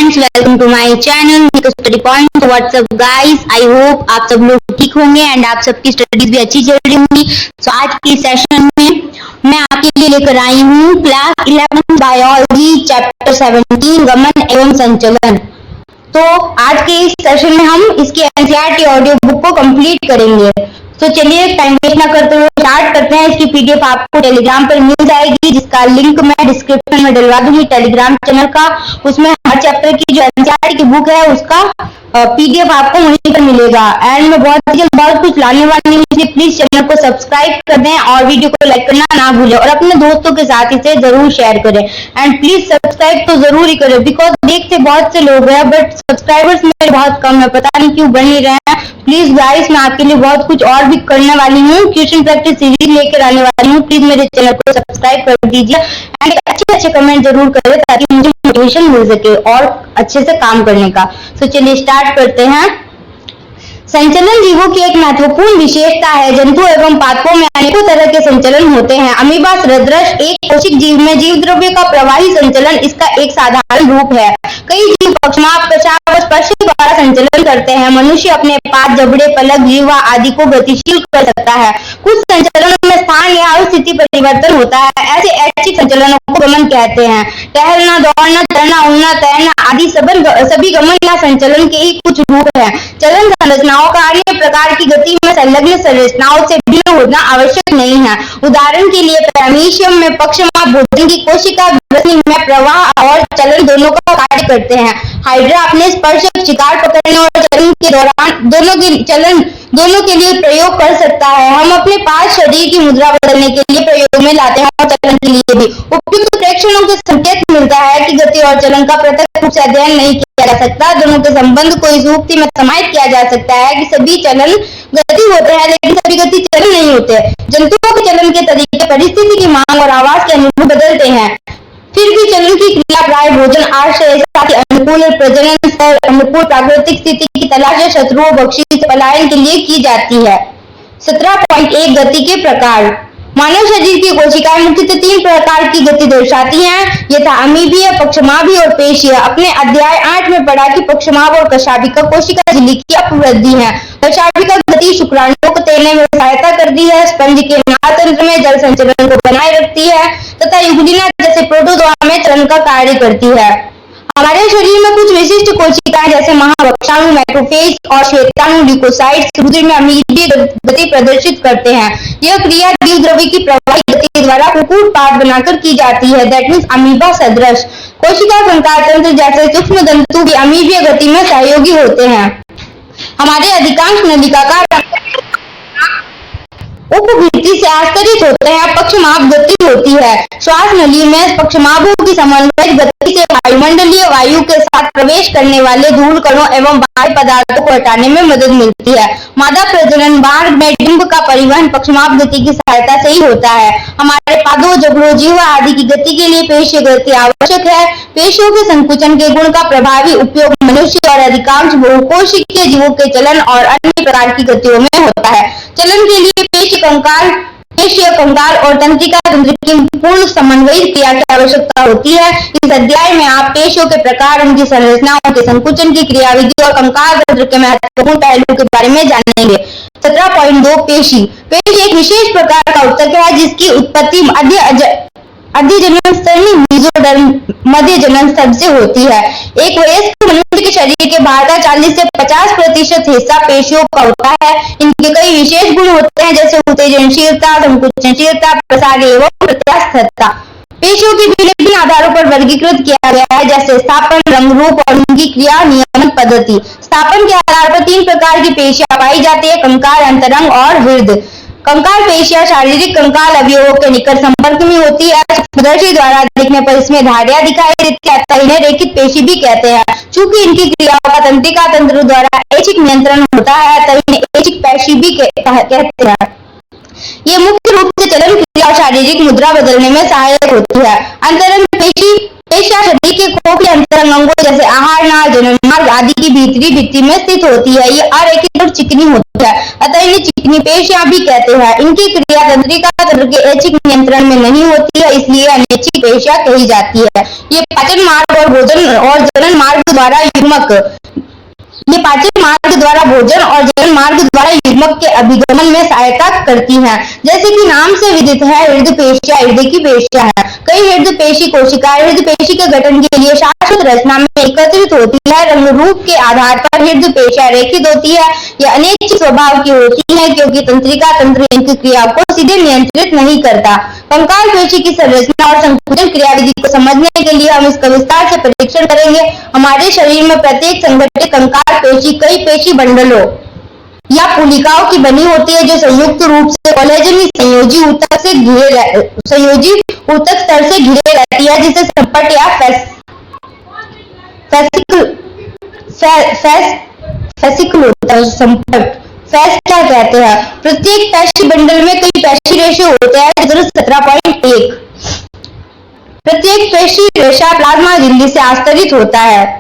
Friends, welcome to my channel study point. What's up guys, I hope आप सब लोग ठीक होंगे एंड आप सबकी स्टडीज भी अच्छी चल रही होंगी। सो आज की सेशन में मैं आपके लिए लेकर आई हूँ क्लास 11 बायोलॉजी चैप्टर 17 गमन एवं संचलन। तो आज के इस सेशन में हम इसके एनसीईआरटी ऑडियो बुक को कंप्लीट करेंगे। तो चलिए टाइम वेस्ट ना करते हुए स्टार्ट करते हैं। इसकी पीडीएफ आपको टेलीग्राम पर मिल जाएगी, जिसका लिंक मैं डिस्क्रिप्शन में डलवा दूंगी टेलीग्राम चैनल का। उसमें हर चैप्टर की जो एनसीईआरटी की बुक है उसका पीडीएफ आपको वहीं पर मिलेगा। एंड मैं बहुत जल्द बहुत कुछ लाने वाली हूँ, इसलिए प्लीज चैनल को सब्सक्राइब कर दें और वीडियो को लाइक करना ना भूलें और अपने दोस्तों के साथ इसे जरूर शेयर करें। एंड प्लीज सब्सक्राइब तो जरूर ही करें, बिकॉज देखते बहुत से लोग हैं बट सब्सक्राइबर्स मेरे बहुत कम है, पता नहीं क्यों बन नहीं रहे हैं। प्लीज गाइस, मैं आपके लिए बहुत कुछ और भी करने वाली हूँ, क्वेश्चन प्रैक्टिस सीरीज लेकर आने वाली हूँ। प्लीज मेरे चैनल को सब्सक्राइब कर दीजिए एंड अच्छे कमेंट जरूर करें ताकि मुझे मोटिवेशन मिल सके और अच्छे से काम करने का। तो चलिए स्टार्ट करते हैं। संचलन जीवों की एक महत्वपूर्ण विशेषता है। जंतु एवं पादपों में अनेकों तरह के संचलन होते हैं। अमीबा सदृश एक कोशिक जीव में जीव द्रव्य का प्रवाही संचलन इसका एक साधारण रूप है। कई जीव पक्षमाप, पेशाब और स्पर्श द्वारा संचलन करते हैं। मनुष्य अपने पाद, जबड़े, पलक, जीवा आदि को गतिशील कर सकता है। कुछ संचलनों में स्थान या स्थिति परिवर्तन होता है। ऐसे ऐच्छिक संचलनों को गमन कहते हैं। टहलना, दौड़ना, चलना, उड़ना, तैरना आदि सभी गमन या संचलन के ही कुछ रूप हैं। चलन संरचनाओं का अन्य प्रकार की गति में संलग्न संरचनाओं से भिन्न होना आवश्यक नहीं है। उदाहरण के लिए पैरामीशियम में पक्षमाप भोजन की कोशिका में प्रवाह और चलन दोनों का कार्य करते हैं। हाइड्रा अपने स्पर्श, शिकार पकड़ने और चलन के दौरान दोनों के लिए प्रयोग कर सकता है। हम अपने पास शरीर की मुद्रा बदलने के लिए प्रयोग में लाते हैं और चलन के लिए भी। उपयुक्त प्रेक्षणों से संकेत मिलता है कि गति और चलन का प्रत्यक्ष रूप से अध्ययन नहीं किया जा सकता। दोनों के संबंध को इस उक्ति में समाहित किया जा सकता है कि सभी चलन गति होते हैं लेकिन सभी गति चलन नहीं होते। जंतुओं के चलन के तरीके परिस्थिति की मांग और आवास के अनुरूप बदलते हैं। फिर भी चलन की क्रिया प्राय भोजन, आश्रय, साथ ही अनुकूल प्रजनन स्तर, अनुकूल प्राकृतिक स्थिति की तलाश या शत्रुओं बख्शी से पलायन के लिए की जाती है। 17.1 गति के प्रकार। मानव शरीर की कोशिकाएं मुख्यतः 3 प्रकार की गति दर्शाती हैं, यथा अमीबीय, पक्षमाभीय और पेशीय। अपने अध्याय 8 में पढ़ा कि पक्षमाभ और कशाभिका कोशिका झिल्ली की अपवृद्धि है। कशाभिका गति शुक्राणुओं को तैरने में सहायता करती है, स्पंज के महातंत्र में जल संचलन को बनाए रखती है तथा युग्लिना जैसे प्रोटोजोआ में चलन का कार्य करती है। हमारे शरीर में कुछ विशिष्ट कोशिकाएं जैसे महावक्षाणु, मैक्रोफेज और श्वेताणु ल्यूकोसाइट्स रुधिर में अमीबीय गति प्रदर्शित करते हैं। यह क्रिया जीव द्रव्य की प्रवाही गति द्वारा कुकुट पाद बनाकर की जाती है, दैट मीन्स अमीबा सदृश। कोशिका कंकाल तंत्र जैसे सूक्ष्म जंतु भी अमीबीय गति में सहयोगी होते हैं। हमारे अधिकांश नलिकाकार उपवृत्ति से आस्तरित होते हैं। पक्षमाप गति होती है। श्वास नली में पक्षमाभों की समन्वय गति से वायुमंडलीय वायु के साथ प्रवेश करने वाले धूल कणों एवं बाह्य पदार्थों को हटाने में मदद मिलती है। मादा प्रजनन मार्ग में डिंब का परिवहन पक्षमाप गति की सहायता से ही होता है। हमारे पादों, जबड़ों, जीवा आदि की गति के लिए पेशीय गति आवश्यक है। पेशियों के संकुचन के गुण का प्रभावी उपयोग मनुष्य और अधिकांश बहुकोशिकीय जीवों के चलन और अन्य प्रकार की गतियों में होता है। चलन के लिए पेशीय कंकाल और तंत्रिका तंत्र की पूर्ण समन्वयित क्रिया की आवश्यकता होती है। इस अध्याय में आप पेशियों के प्रकार, उनकी संरचना, उनके संकुचन की क्रियाविधि और कंकाल तंत्र के महत्वपूर्ण पहलुओं के बारे में जानेंगे। 17.2 पेशी। पेशी एक विशेष प्रकार का ऊतक है जिसकी उत्पत्ति मध्य जनन स्तरनी मध्य जनन स्तंभ से होती है। एक वयस्क मनुष्य के शरीर के बाहर का 40 से 50% हिस्सा पेशियों का होता है। इनके कई विशेष गुण होते हैं जैसे उत्तेजनशीलता, संकुचनशीलता, प्रसार एवं प्रत्यास्थता। पेशियों की विभिन्न आधारों पर वर्गीकृत किया गया है जैसे स्थापन, रंग, रूप और उनकी क्रिया नियमन पद्धति। स्थापन के आधार पर 3 प्रकार की पेशियां पाई जाती है, कंकाल, अंतरंग और हृद। कंकाल पेशियां शारीरिक कंकाल अवयवों के निकट संपर्क में होती है। सूक्ष्मदर्शी द्वारा देखने पर इसमें धारियां दिखाई देती है, इन्हें रेखित पेशी भी कहते हैं। चूंकि इनकी क्रियाओं का तंत्रिका तंत्र द्वारा ऐच्छिक नियंत्रण होता है तब इन्हें ऐच्छिक पेशी भी कहते हैं। ये मुख्य रूप से चलन क्रिया और शारीरिक मुद्रा बदलने में सहायक होती है। अंतरंग पेशियां शरीर के खोखले अंतरंग अंगों जैसे आहार नाल, जनन मार्ग आदि की भीतरी भित्ति में स्थित होती है। ये अरेखित और चिकनी होती है, अतः इन्हें चिकनी पेशियां भी कहते हैं। इनकी क्रिया तंत्रिका तंत्र के ऐच्छिक नियंत्रण में नहीं होती है, इसलिए अनैच्छिक पेशियां कही जाती है। ये पाचन मार्ग और भोजन और जनन मार्ग द्वारा युग्मक, ये पाचन मार्ग द्वारा भोजन और जनन मार्ग द्वारा युग्मक के अभिगमन में सहायता करती हैं। जैसे कि नाम से विदित है, हृदय पेशियां हृदय की पेशियां है। कई हृदय पेशी कोशिकाएं हृदय पेशी के गठन के लिए शाश्वत रचना में एकत्रित होती है। रंग रूप के आधार पर हृदय पेशियां रेखित होती है। यह अनैच्छिक स्वभाव की होती है क्योंकि तंत्रिका तंत्र इनकी क्रिया को सीधे नियंत्रित नहीं करता। कंकाल पेशी की संरचना और संकुचन क्रियाविधि को समझने के लिए हम इसका विस्तार से परीक्षण करेंगे। हमारे शरीर में प्रत्येक संगठित कंकाल पेशी कई पेशी बंडलों या पुलिकाओं की बनी होती है जो संयुक्त रूप से कोलेजन संयोजी ऊतक स्तर से घिरे रहती है, जिसे संपट या फेसिकल होता है। संपट फैस क्या कहते हैं? प्रत्येक पेशी बंडल में कई पेशी रेशे होते हैं। 17.1 प्रत्येक पेशी रेशा प्लाज्मा झिल्ली से आस्तरित होता है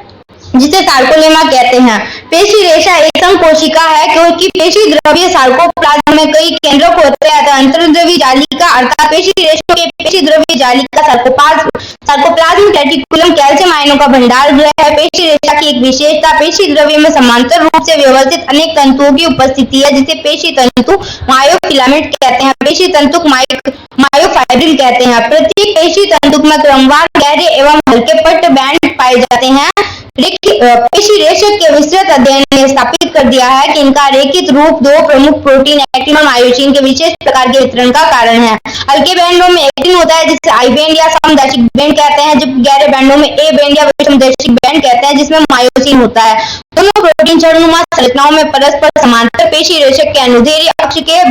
जिसे सार्कोलेमा कहते हैं। पेशी रेशा एक संकोशिका है क्योंकि पेशी द्रव्य सार्कोप्लाज्म में कई केंद्रक होते हैं। अंतर्द्रव्य जालिका अर्थात पेशी रेशों के पेशी द्रव्य जालिका सार्कोप्लाज्म रेटिकुलम कैल्शियम आयनों का भंडार गृह है। पेशी रेशा की एक विशेषता पेशी द्रव्य में समांतर रूप से व्यवस्थित अनेक तंतुओं की उपस्थिति है जिसे पेशी तंतु मायोफिलामेंट कहते हैं। पेशी तंतुक मायोफाइब्रिल कहते हैं। प्रत्येक पेशी तंतुक में क्रमवार गहरे एवं हल्के पट्ट बैंड पाए जाते हैं। पेशी रेशे के विस्तृत अध्ययन ने स्थापित कर दिया है कि इनका रेखित रूप दो प्रमुख प्रोटीन एक्टिन और मायोसिन के विशेष प्रकार के वितरण का कारण है। हल्के बैंडों में एक्टिन होता है जिसे आई बैंड या समदैशिक बैंड कहते हैं, जबकि गहरे बैंडों में ए बैंड या विषमदैशिक बैंड कहते हैं जिसमें मायोसिन होता है। दोनों प्रोटीन क्षणनुमा संरचनाओं में परस्पर समांतर पेशी रेशे के अनुदैर्ध्य अक्ष के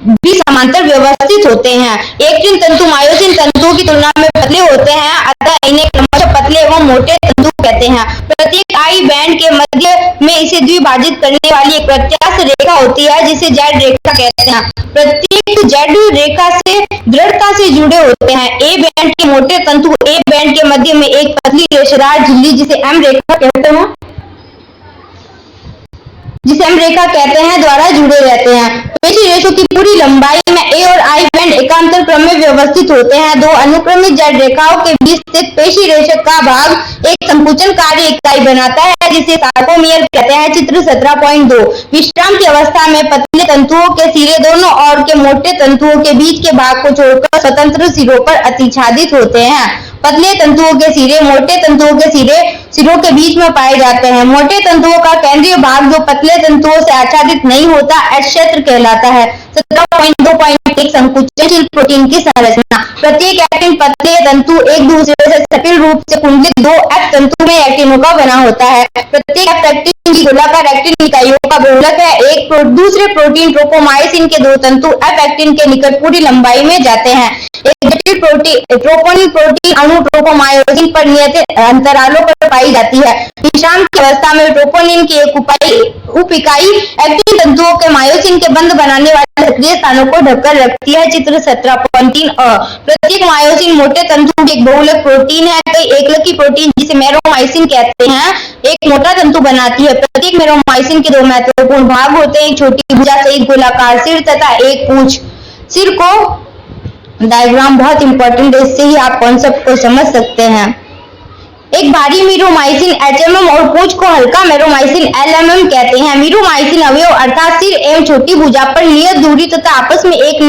भी समांतर व्यवस्थित होते हैं। एक्टिन तंतु मायोसिन तंतुओं की तुलना में पतले होते हैं, अतः इन्हें क्रमशः पतले एवं मोटे तंतु कहते हैं। प्रत्येक आई बैंड के मध्य में इसे द्विभाजित करने वाली एक प्रत्यास्थ रेखा होती है जिसे जेड रेखा कहते हैं। प्रत्येक जेड रेखा से दृढ़ता से जुड़े होते हैं। ए बैंड के मोटे तंतु ए बैंड के मध्य में एक पतली रेशेदार झिल्ली जिसे एम रेखा कहते हैं द्वारा जुड़े रहते हैं। पेशी रेशों की पूरी लंबाई में ए और आई बैंड एकांतर क्रम में व्यवस्थित होते हैं। दो अनुक्रमित जेड रेखाओं के बीच स्थित पेशी रेशे का भाग एक संकुचन कार्य इकाई बनाता है जिसे सार्कोमियर कहते हैं। चित्र 17.2 विश्राम की अवस्था में पतले तंतुओं के सिरे दोनों ओर के मोटे तंतुओं के बीच के भाग को छोड़कर स्वतंत्र सिरों पर अतिच्छादित होते हैं। पतले तंतुओं के सिरे मोटे तंतुओं के सिरों के बीच में पाए जाते हैं। मोटे तंतुओं का केंद्रीय भाग जो पतले तंतुओं से आच्छादित नहीं होता एस क्षेत्र कहलाता है। 17.2.1 संकुचनशील प्रोटीन की संरचना। प्रत्येक एक्टिन पतले तंतु एक दूसरे से सटिल रूप से कुंडलित दो एफ तंतु में एक्टिनों का बना होता है। प्रत्येक एफ एक्टिन की गोलाकार एक्टिन इकाइयों का बहुलक है। एक दूसरे प्रोटीन ट्रोपोमायोसिन के दो तंतु एफ एक्टिन के निकट पूरी लंबाई में जाते हैं। एक जटिल ट्रोपोनिन प्रोटीन अणु ट्रोपोमायोसिन पर नियत अंतरालों पर पाई जाती है। विश्राम की अवस्था में ट्रोपोनिन की एक उप इकाई एक्टिन तंतुओं के मायोसिन के बंध बनाने वाले सक्रिय स्थानों को ढककर रखती है। चित्र 17.3 प्रत्येक मायोसिन मोटे तंतु की एक बहुलक प्रोटीन है। कई एकलकी प्रोटीन जिसे मेरोमाइसिन कहते हैं एक मोटा तंतु बनाती है। प्रत्येक मेरोमाइसिन के दो महत्वपूर्ण भाग होते हैं, एक छोटी भुजा से एक गोलाकार सिर तथा एक पूंछ। सिर को डायग्राम बहुत इंपॉर्टेंट है, इससे ही आप कॉन्सेप्ट को समझ सकते हैं। एक भारी मीरोमाइसिन एचएमएम और पूंछ को हल्का मेरोमाइसिन एलएमएम कहते हैं। मीरोमाइसिन अवयव अर्थात सिर एवं छोटी भुजा पर नियत दूरी तथा आपस में एक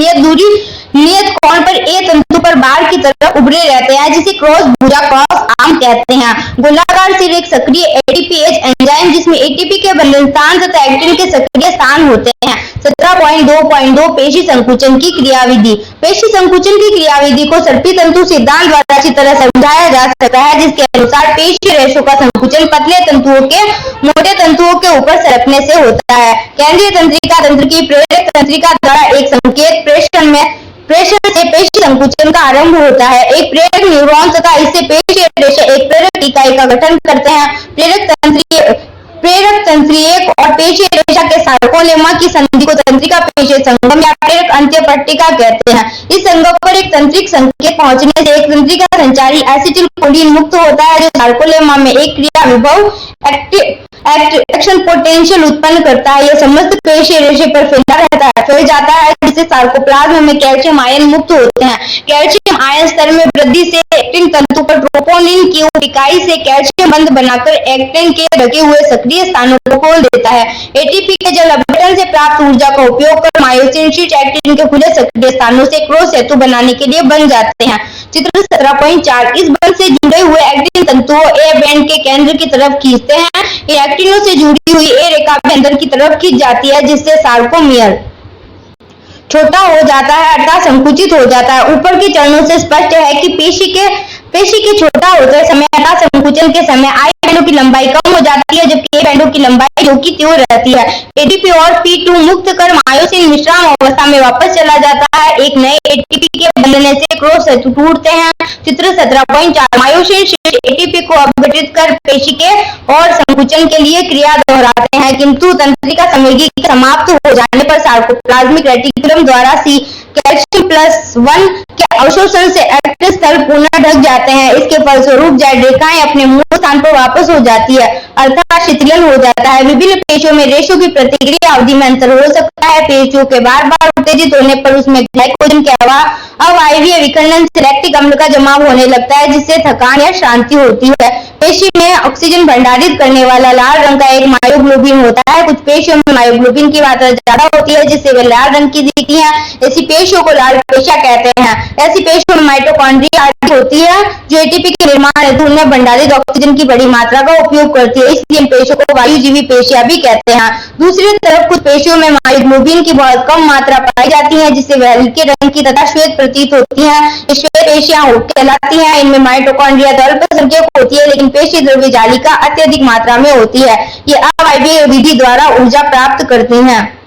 नियत कोण पर ए तंतु पर बार की तरफ उभरे रहते हैं जिसे क्रॉस भुजा क्रॉस आर्म कहते हैं। गोलाकार सिर एक सक्रिय एटीपीएच एंजाइम जिसमें एटीपी के बंधन स्थान तथा एक्टिन के सक्रिय स्थान होते हैं। 17.2.2 पेशी संकुचन की क्रियाविधि। पेशी संकुचन की क्रियाविधि को सर्पी तंतु सिद्धांत द्वारा अच्छी तरह समझाया जा सकता है, जिसके अनुसार पेशी रेशों का संकुचन पतले तंतुओं के मोटे तंतुओं के ऊपर सरकने से होता है। केंद्रीय तंत्रिका तंत्र की प्रेरक तंत्रिका द्वारा एक संकेत प्रेषण से पेशी संकुचन का आरंभ होता है। एक प्रेरक न्यूरॉन तथा इससे पेशी रेशे एक प्रेरक इकाई का गठन करते हैं। प्रेरक तंत्रियक और पेशी रेशा के सार्कोलेमा की संधि को तंत्रिका पेशी संगम या प्रेरक अंत्य पट्टिका कहते हैं। इस संगम पर एक तंत्रिक संकेत पहुंचने से एक तंत्रिका संचारी एसिटिलकोलिन मुक्त होता है जो सार्कोलेमा में एक क्रिया विभव एक्शन पोटेंशियल उत्पन्न करता है। यह समस्त पेशी रेशे पर फैला रहता है, फैल जाता है, जिससे सार्कोप्लाज्म में कैल्शियम आयन मुक्त होते हैं। कैल्शियम आयन स्तर में वृद्धि से एक्टिन तंतु पर ट्रोपोनिन की इकाई से कैल्शियम बंध बनाकर एक्टिन के ढके हुए सक्रिय स्थानों को खोल देता है। एटीपी के जल अपघटन से प्राप्त ऊर्जा का उपयोग कर मायोसिन शीट्स एक्टिन के खुले सक्रिय स्थानों से क्रॉस सेतु बनाने के लिए बन जाते हैं। चित्र 17.4 इस बंध से जुड़े हुए एक्टिन तंतुओं ए बैंड के केंद्र की तरफ खींचते हैं। ये एक्टिनों से जुड़ी हुई ए रेखा भी अंदर की तरफ खींच जाती है, जिससे सार्कोमियर छोटा हो जाता है अर्थात संकुचित हो जाता है। ऊपर के चरणों से स्पष्ट है कि पेशी के छोटा होते समय अर्थात संकुचन के समय आई बैंडों की लंबाई कम हो जाती है, जबकि ए बैंडों की लंबाई जो कि त्यों रहती है। एटीपी और P2 मुक्त कर मायोसिन विश्राम अवस्था में वापस चला जाता है। एक नए एटीपी के बनने से क्रॉस सेतु टूटते हैं। चित्र 17.4 मायोसिन शीट्स एटीपी को अपघटित कर पेशी के और संकुचन के लिए क्रिया दोहराते हैं, किंतु तंत्रिका संवेगी समाप्त हो जाने पर सार्कोप्लाज्मिक रेटिकुलम द्वारा कैल्शियम+1 के अवशोषण से एक्टिन स्थल पुनः ढक जाते हैं। इसके फलस्वरूप जेड रेखाएं अपने मूल स्थान पर वापस हो जाती है, अर्थात शीतलन हो जाता है। विभिन्न पेशियों में रेशों की प्रतिक्रिया अवधि में अंतर हो सकता है। पेशियों के बार बार उत्तेजित होने पर उसमें ग्लाइकोजन के अवायवीय विखंडन से लैक्टिक अम्ल का जमाव होने लगता है, जिससे थकान या श्रांति होती है। पेशी में ऑक्सीजन भंडारित करने वाला लाल रंग का एक मायोग्लोबिन होता है। कुछ पेशियों में मायोग्लोबिन की मात्रा ज्यादा होती है, जिससे वे लाल रंग की दिखती हैं। ऐसी पेशियों को लाल पेशियां कहते हैं। ऐसी पेशियों में माइटोकॉन्ड्रिया होती है, जो एटीपी के निर्माण हेतु उनमें भंडारित ऑक्सीजन की बड़ी मात्रा का उपयोग करती है, इसलिए इन पेशियों को वायुजीवी पेशियां भी कहते हैं। दूसरी तरफ कुछ पेशियों में मायोग्लोबिन की बहुत कम मात्रा पाई जाती है, जिससे वे हल्के रंग की तथा श्वेत प्रतीत होती हैं। ये श्वेत पेशियां कहलाती हैं। इनमें माइटोकॉन्ड्रिया तो अल्पसंख्यक होती है, लेकिन पेशी द्रव्य जालिका अत्यधिक मात्रा में होती है। ये अवायवीय विधि द्वारा ऊर्जा प्राप्त करती हैं।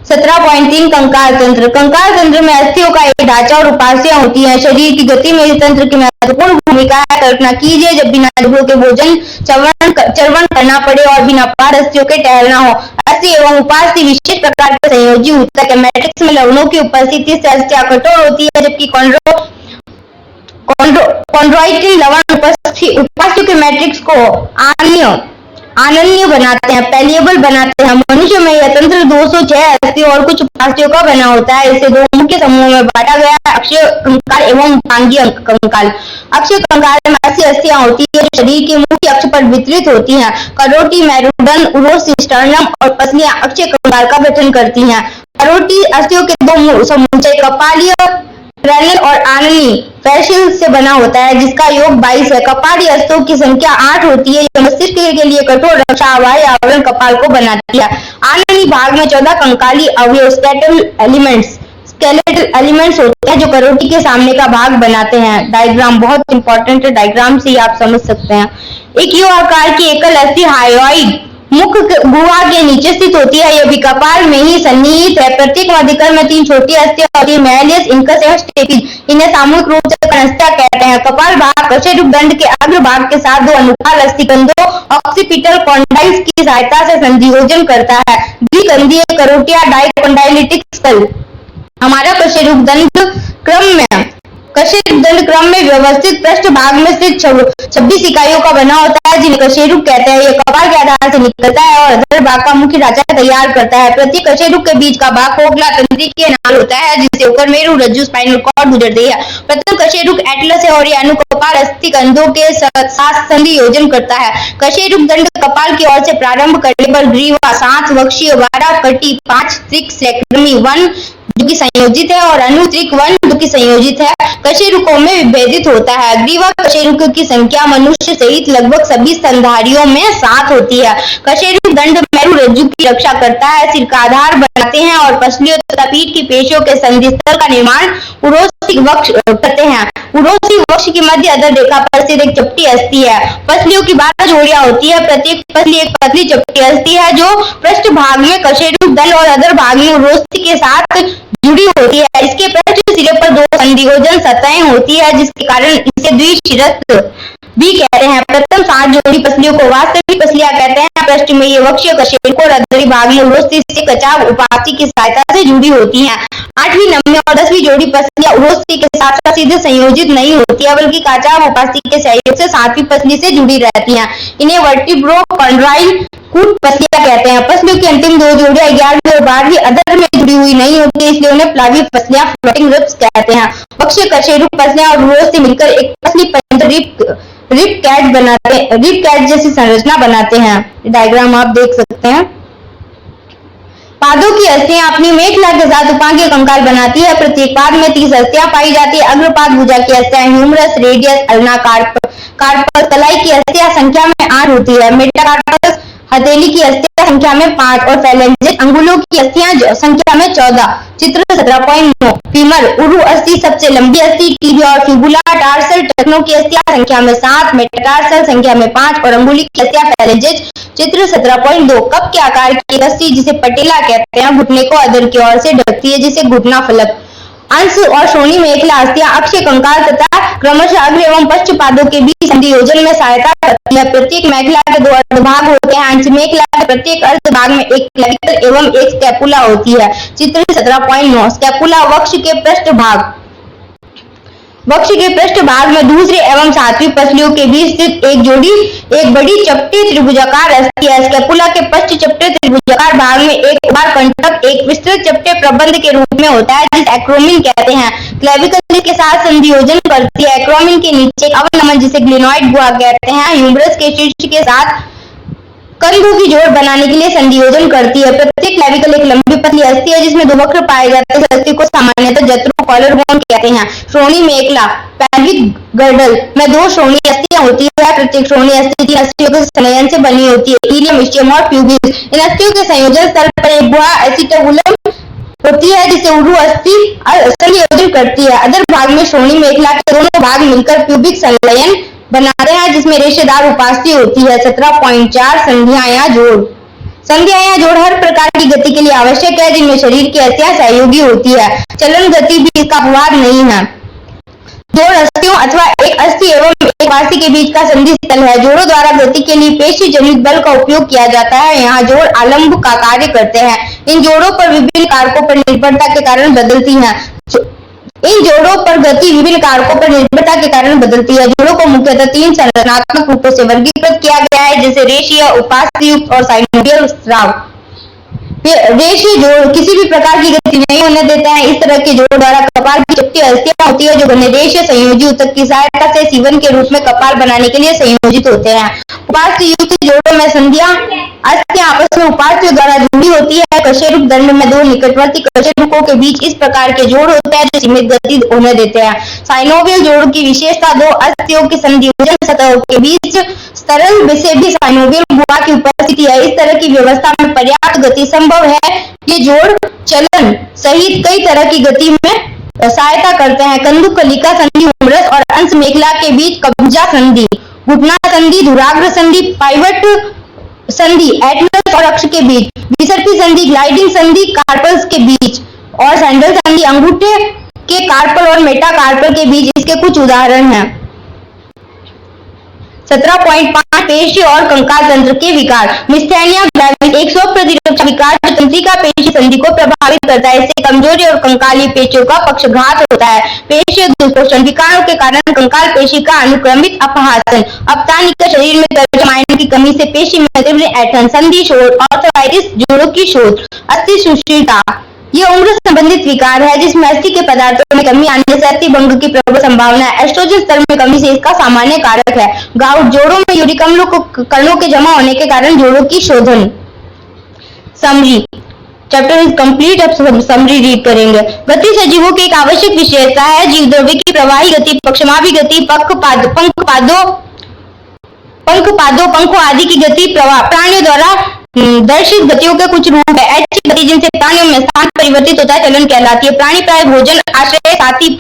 17.3 कंकाल तंत्र। कंकाल तंत्र में अस्थियों का एक ढांचा और उपास्यां होती हैं। शरीर की गति में इस तंत्र की महत्वपूर्ण भूमिका है। कल्पना कीजिए जब बिना दुबलों के भोजन चर्वण करना पड़े और बिना पाद अस्थियों के टहलना हो। अस्थि एवं उपास्थि विशेष प्रकार के संयोजी ऊतक है। मैट्रिक्स में लवणों की उपस्थिति से अस्थियां कठोर होती है, जबकि कॉन्ड्रोइटिन लवण उपास्थियों के मैट्रिक्स को अनन्य बनाते हैं, पैलिएबल बनाते हैं। मनुष्य में यह तंत्र 206 अस्थियों और कुछ उपास्थियों का बना होता है। इसे दो मुख्य समूहों में बांटा गया है, अक्षीय कंकाल एवं उपांगीय कंकाल। अक्षीय कंकाल में ऐसी अस्थियां होती है जो शरीर के मुख्य अक्ष पर वितरित होती हैं। करोटी, मेरुदंड, उरोस, स्टर्नम और पसलियां अक्षीय कंकाल का गठन करती हैं। करोटी अस्थियों के दो समुच्चय कपालीय ट्रेनल और आननी फैशियल से बना होता है, जिसका योग 22 है। कपाली अस्थियों की संख्या 8 होती है। यह मस्तिष्क के लिए कठोर रक्षा अवाय आवरण कपाल को बनाती है। आननी भाग में 14 कंकाली अवयव स्केलेटल एलिमेंट्स होते हैं, जो करोटी के सामने का भाग बनाते हैं। डायग्राम बहुत इंपॉर्टेंट है, डायग्राम से ही आप समझ सकते हैं। एक यू आकार की एकल अस्थि हायोइड मुख्य गुहा के नीचे स्थित होती है। यह भी कपाल में ही सन्निहित है। प्रत्येक मध्यकर में 3 छोटी अस्थियां होती है, मैलियस, इंकस एवं स्टेपिज। इन्हें सामूहिक रूप से कनस्थियां कहते हैं। कपाल भाग कशेरुक दंड के अग्र भाग के साथ 2 अनुकाल अस्थिकंदों ऑक्सीपिटल कॉन्डाइल्स की सहायता से संधियोजन करता है। द्विकंदीय करोटिया डाइकोंडाइलिटिक स्कल। हमारा कशेरुक दंड क्रम में व्यवस्थित पृष्ठ भाग में स्थित 26 इकाइयों का बना होता है, जिन्हें कशेरुक कहते हैं। यह कपाल के आधार से निकलता है और अधर भाग का मुख्य ढांचा तैयार करता है। प्रत्येक कशेरुक के बीच का भाग खोखला तंत्रिकीय नाल होता है, जिससे होकर मेरु रज्जु स्पाइनल कॉर्ड गुजरती है। प्रथम कशेरुक एटलस है और यह अनुकपाल अस्थिकंदों के साथ संधियोजन करता है। कशेरुक दंड कपाल की ओर से प्रारंभ करने पर ग्रीवा 7 वक्षीय 12 कटी 5 त्रिक सेक्रमी 1 जो कि संयोजित है और अनुत्रिक 1 जो कि संयोजित है, कशेरुकों में विभेदित होता है। ग्रीवा कशेरुक की संख्या मनुष्य सहित लगभग सभी स्तनधारियों में 7 होती है। कशेरुक दंड मेरु रज्जु की रक्षा करता है, सिर का आधार बनाते हैं और पसलियों तथा पीठ की पेशियों के संधिस्थल का निर्माण उरोसिक वक्ष करते हैं। उरोसी वक्ष की मध्य अधर रेखा पर स्थित एक चपटी अस्थि है। पसलियों की 12 जोड़ियां होती है। प्रत्येक पसली एक पतली चपटी अस्थि है, जो पृष्ठ भाग में कशेरुक दंड और अधर भाग में उरोसी के साथ जुड़ी होती है। इसके पृष्ठ सिरे पर 2 संधियोजन सतहें होती है, जिसके कारण इसे द्विशिरस्त्र भी कहते हैं। प्रथम 7 जोड़ी पसलियों को वास्तविक पसलियां कहते हैं। पृष्ठ में ये वक्ष कशेरुक और अधरी भाग में उरोस्थि से कचाव उपास्थि की सहायता से जुड़ी होती हैं। 8वीं, 9वीं और 10वीं जोड़ी पसलियां उरोस्थि के साथ साथ सीधे संयोजित नहीं होती है, बल्कि कचाव उपास्थि के सहयोग से 7वीं पसली से जुड़ी रहती हैं। इन्हें वर्टिब्रो-कॉन्ड्राइल कूट पसलियां कहते हैं। पसलियों की अंतिम 2 जोड़ियां 11वीं और 12वीं अधर में जुड़ी हुई नहीं होती, इसलिए उन्हें प्लावी पसलियां फ्लोटिंग रिब्स कहते हैं। वक्ष कशेरुक पसलियां और उरोस्थि मिलकर एक पसली पर्यंत रिब कैट जैसी संरचना बनाते हैं। डायग्राम आप देख सकते हैं। पादों की अस्थियां अपनी मेखला के साथ उपांगीय कंकाल बनाती है। प्रत्येक पाद में 30 अस्थियां पाई जाती है। अग्रपाद भुजा की अस्थियां ह्यूमरस, रेडियस, अल्ना, कार्पस, तलाई की अस्थियां संख्या में 8 होती है। मेटाकार्पस हथेली की अस्थियां संख्या में 5 और फैलेंजेस अंगुलों की अस्थियां संख्या में 14। चित्र 17.9। फीमर उरु अस्थि सबसे लंबी अस्थि। टीबिया और फिबुला टार्सल टखनों की अस्थियां संख्या में 7, मेटाटार्सल संख्या में 5 और अंगुली की अस्थियां फैलेंजेस। चित्र 17.2। कप के आकार की अस्थि जिसे पटेला कहते हैं घुटने को अधर की ओर से ढकती है, जिसे घुटना फलक। अंश और श्रोणी मेखला अस्थियां अक्षीय कंकाल तथा क्रमशः अग्र एवं पश्च पादों के बीच संधियोजन में सहायता करती है। प्रत्येक मेखला के 2 अर्धभाग होते हैं। अंश मेखला के प्रत्येक अर्धभाग में एक क्लेविकल एवं एक स्कैपुला होती है। चित्र 17.9। स्कैपुला वक्ष के पृष्ठ भाग में दूसरे एवं 7वीं पसलियों के बीच स्थित एक बड़ी चपटी त्रिभुजाकार अस्थि है। स्कैपुला के पश्च चपटे त्रिभुजाकार भाग में एक उभार कंटक एक विस्तृत चपटे प्रबंध के रूप में होता है, जिसे एक्रोमिन कहते हैं। क्लेविकल इसके साथ संधियोजन करती है। एक्रोमिन के नीचे एक अवनमन जिसे ग्लिनोइड गुहा कहते हैं ह्यूमरस के शीर्ष के साथ कंधों की जोड़ बनाने के लिए संधियोजन करती है। प्रत्येक क्लेविकल एक लंबी पतली अस्थि है जिसमें 2 वक्र पाए जाते हैं। इस अस्थि को सामान्यतः जत्रो कॉलर बोन कहते हैं। श्रोणी मेखला पैल्विक गर्डल में 2 श्रोणी अस्थियां होती है। प्रत्येक श्रोणी अस्थि 3 अस्थियों के संलयन से बनी होती है, इलियम, इस्चियम और प्यूबिस। इन अस्थियों के संयोजन स्थल पर एक गुहा एसिटाबुलम होती है जिसे उरु अस्थि संयोजन करती है। अधर भाग में श्रोणी मेखला के दोनों भाग मिलकर प्यूबिक संलयन बनाते हैं, जिसमें रेशेदार उपास्थि होती है। 17.4 संधियां या जोड़। संधियां या जोड़ हर प्रकार की गति के लिए आवश्यक है, जिनमें शरीर की अस्थियां सहयोगी होती है। चलन गति भी इसका अपवाद नहीं है। जोड़ अस्थियों अथवा एक अस्थि एवं एक उपास्थि के बीच का संधि स्थल है। जोड़ों द्वारा गति के लिए पेशी जनित बल का उपयोग किया जाता है। यहाँ जोड़ आलंब का कार्य करते हैं। इन जोड़ों पर विभिन्न कारकों पर निर्भरता के कारण बदलती है। इन जोड़ों पर गति विभिन्न कारकों पर निर्भरता के कारण बदलती है। जोड़ों को मुख्यतः 3 संरचनात्मक रूपों से वर्गीकृत किया गया है, जैसे रेशीय, उपास्थि और साइनोवियल स्राव। रेशीय जोड़ किसी भी प्रकार की गति नहीं होने देते हैं। इस तरह के जोड़ द्वारा कपाल की चपटी अस्थियां होती है जो घनरेशीय संयोजी ऊतक की सहायता से सीवन के रूप में कपाल बनाने के लिए संयोजित होते हैं। उपास्थि युक्त जोड़ों में संधियां अस्थियां आपस में उपास्थि द्वारा जुड़ी होती है। कशेरुक दंड में 2 निकटवर्ती कशेरुकों के बीच इस प्रकार के जोड़ होते हैं जो सीमित गति होने देते हैं। साइनोवियल जोड़ की विशेषता 2 अस्थियों की संधियोजन सतहों के बीच सरल से भी साइनोवियल गुहा की उपस्थिति है। इस तरह की व्यवस्था में पर्याप्त गति संभव है। ये जोड़ चलन सहित कई तरह की गति में सहायता करते हैं। कंदुकलिका संधि ह्यूमरस और अंश मेखला के बीच कब्जा संधि, घुटना संधि, धुराग्र संधि, पाइवट संधि एटलस और अक्ष के बीच, विसर्पी संधि, ग्लाइडिंग संधि कार्पल्स के बीच और सैंडल संधि अंगूठे के कार्पल और मेटाकार्पल के बीच इसके कुछ उदाहरण हैं। 17.5 पेशी और कंकाल तंत्र के विकार। मिस्थेनिया ग्रेविस एक स्वप्रतिरक्षा विकार जो तंत्रिका पेशी संधि को प्रभावित करता है। इससे कमजोरी और कंकाली पेशियों का पक्षघात होता है। पेशीय दुष्पोषण विकारों के कारण कंकाल पेशी का अनुक्रमित अपहासन, अपतानिका शरीर में कैल्शियम आयन की कमी से पेशी में तीव्र ऐंठन, संधि शोथ, आर्थराइटिस, जोड़ों की शोथ, अस्थि सुषिरता ये उम्र संबंधित विकार है जिसमें अस्थि के पदार्थों में कमी आने से अस्थि भंग की प्रबल संभावना है। एस्ट्रोजन स्तर में कमी से इसका सामान्य कारक है। गाउट जोड़ों में यूरिक अम्ल कणों के जमा होने के कारण जोड़ों की शोधन। Summary chapter is complete. अब समरी रीड करेंगे। गति सजीवों की एक आवश्यक विशेषता है। जीव द्रव्य की प्रवाही गति, पक्षमापी गति, पंखों आदि की गति प्राणियों द्वारा दर्शित गतियों के कुछ रूप है। ऐसी गति जिनसे प्राणियों में स्थान परिवर्तित होता है चलन कहलाती है। प्राणी प्राय भोजन, आश्रय, साथी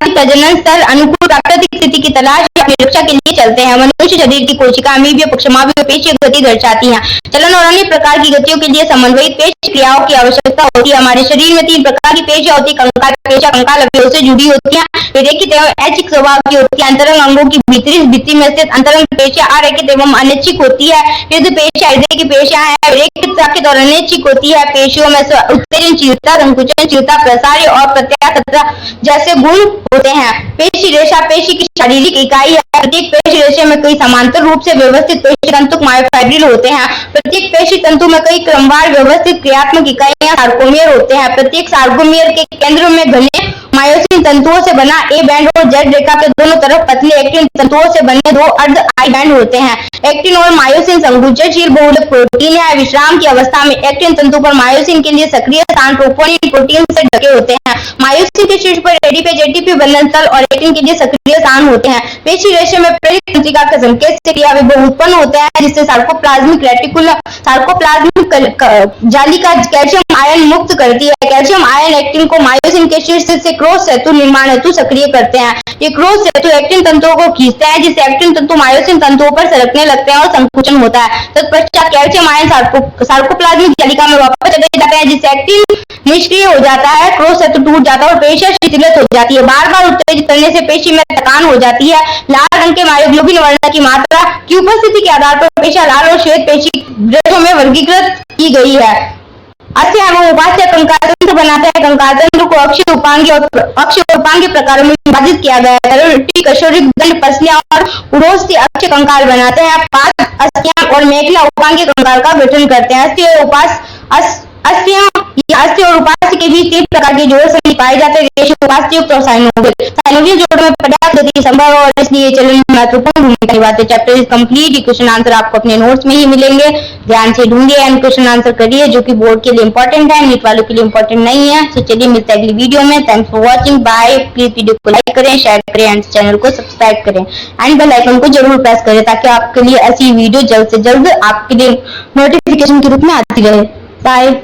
प्रजनन स्थल, अनुकूल प्राकृतिक स्थिति की तलाश या अपनी रक्षा के लिए चलते हैं। मनुष्य शरीर की कोशिका अमीबीय, पक्षमावी, पेशीय गति दर्शाती है। चलन और अन्य प्रकार की गतियों के लिए समन्वयित पेशी क्रियाओं की आवश्यकता होती है। हमारे शरीर में 3 प्रकार की पेशियां होती है। कंकाल पेशियां कंकाल अवयवों से जुड़ी होती हैं, रेखित एवं ऐच्छिक स्वभाव की होती है। अंतरंग अंगों की भित्ति में स्थित अंतरंग पेशियां अरेखित एवं अनैच्छिक होती है। हृदय पेशियां हृदय की पेशियां है, रेखित, साखित और अनैच्छिक होती है। पेशियों में उत्तेजनशीलता, संकुचनशीलता, प्रसार्य और प्रत्यास्थता जैसे गुण होते हैं। पेशी रेशा पेशी की शारीरिक इकाई है। प्रत्येक पेशी रेशे में कई समांतर रूप से व्यवस्थित पेशी तंतु मायोफाइब्रिल होते हैं। प्रत्येक पेशी तंतु में कई क्रमवार व्यवस्थित क्रियात्मक इकाइयां सार्कोमियर होते हैं। प्रत्येक सार्कोमियर के केंद्र में घने मायोसिन तंतुओं से बना ए बैंड और जेड रेखा के दोनों तरफ पतले एक्टिन तंतुओं से बने 2 अर्ध आई बैंड होते हैं। एक्टिन और मायोसिन संकुचनशील बहुलक प्रोटीन है। विश्राम की अवस्था में एक्टिन तंतु पर मायोसिन के लिए सक्रिय स्थान ट्रोपोनिन प्रोटीन से ढके होते हैं। मायोसिन के शीर्ष पर एडीपी एटीपी बंधन स्थल और एक्टिन के लिए सक्रिय स्थान होते हैं। पेशी रेशे में प्रेरक तंत्रिका के संकेत से क्रिया विभव उत्पन्न होते हैं, जिससे सार्कोप्लाज्मिक रेटिकुलम सार्कोप्लाज्मिक जालिका कैल्शियम आयन मुक्त करती है। कैल्शियम आयन एक्टिन को मायोसिन के शीर्ष से क्रॉस सेतु निर्माण हेतु सक्रिय करते हैं। ये क्रॉस सेतु एक्टिन तंतुओं को खींचते हैं, जिससे एक्टिन तंतु मायोसिन तंतुओं पर सरकने लगते हैं और संकुचन होता है। तत्पश्चात कैल्शियम आयन सार्कोप्लाज्मिक जालिका में वापस चले जाते हैं, जिससे एक्टिन निष्क्रिय हो जाता है, क्रॉस सेतु टूट जाता है और पेशियां शिथिलित हो जाती है। बार बार उत्तेजित करने से पेशी में थकान हो जाती है। लाल रंग के मायोग्लोबिन वर्ण की मात्रा की उपस्थिति के आधार पर पेशियां लाल और श्वेत पेशी ग्रंथों में वर्गीकृत की गई है। अस्य एवं उपास्य कंकाल तंत्र बनाता है। कंकाल तंत्र को अक्षीय उपांगीय प्रकारों में विभाजित किया गया है। कशोरिक दंड पसलियां और उड़ोस्ती अक्षीय कंकाल बनाते हैं। पाद अस्थियां और मेखला उपांगीय कंकाल का गठन करते हैं। अस्थि और उपास्थि के बीच 3 प्रकार के जोड़ संधि पाए जाते हैं, रेशो, उपास्थयुक्त और साइनोवियल। साइनोवियल जोड़ में पर्याप्त गति संभव और इसलिए चलन में महत्वपूर्ण भूमिका निभाते हैं। Chapter is complete. Question answer आपको अपने नोट्स में ही मिलेंगे, ध्यान से ढूंढिए एंड क्वेश्चन आंसर करिए, जो कि बोर्ड के लिए इंपॉर्टेंट है, नीट वालों के लिए इंपॉर्टेंट नहीं है। तो चलिए मिलते हैं अगली वीडियो में। Thanks for watching, bye. Please video को लाइक करें, शेयर करें एंड चैनल को सब्सक्राइब करें एंड बेल आइकन को जरूर प्रेस करें, ताकि आपके लिए ऐसी वीडियो जल्द से जल्द आपके लिए नोटिफिकेशन के रूप में आती रहे। बाय।